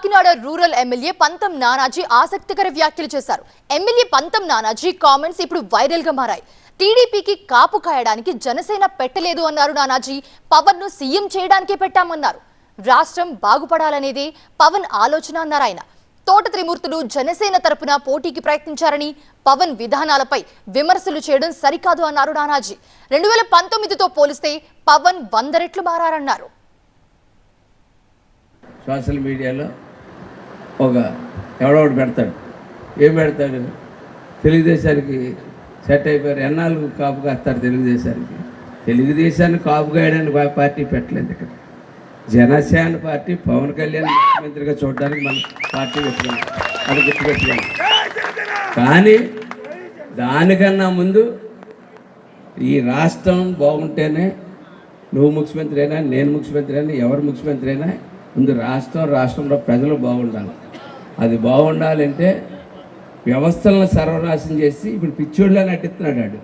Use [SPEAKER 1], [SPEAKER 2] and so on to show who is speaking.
[SPEAKER 1] Kakinada rural MLA పంతం నానాజీ ఆసక్తికర వ్యాఖ్యలు చేశారు. ఎమ్మెల్యే పంతం నానాజీ కామెంట్స్ ఇప్పుడు వైరల్ గా మారాయి. టీడీపీకి కాపు కాయడానికి జనసేన పెట్టలేదు అన్నారు నానాజీ. పవన్ ను సీఎం చేయడానికే పెట్టామన్నారు. రాష్ట్రం బాగుపడాలనేదే పవన్ ఆలోచన అన్నారు ఆయన. తోట త్రిమూర్తులు జనసేన తరపున పోటీకి ప్రయత్నించారని, పవన్ విధానాలపై విమర్శలు చేయడం సరికాదు అన్నారు నానాజీ. 2019తో పోలిస్తే పవన్ 100 రెట్లు మారారన్నారు.
[SPEAKER 2] సోషల్ మీడియాలో ఎవడొకటి పెడతాడు. ఏం పెడతాడు? తెలుగుదేశానికి సెట్ అయిపోయారు. ఎన్నాళ్ళు కాపు కాస్తారు తెలుగుదేశాన్ని కాపు కాయడానికి పార్టీ పెట్టలేదు. ఇక్కడ జనసేన పార్టీ పవన్ కళ్యాణ్ ముఖ్యమంత్రిగా చూడడానికి మన పార్టీ పెట్టుకున్నాం. అది గుర్తుపెట్టుకున్నాం. కానీ దానికన్నా ముందు ఈ రాష్ట్రం బాగుంటేనే నువ్వు ముఖ్యమంత్రి అయినా, నేను ముఖ్యమంత్రి అయినా, ఎవరు ముఖ్యమంత్రి అయినా ముందు రాష్ట్రంలో ప్రజలు బాగుండాలి. అది బాగుండాలంటే వ్యవస్థలను సర్వనాశనం చేసి ఇప్పుడు పిచ్చోళ్ళని నటిస్తున్నాడు.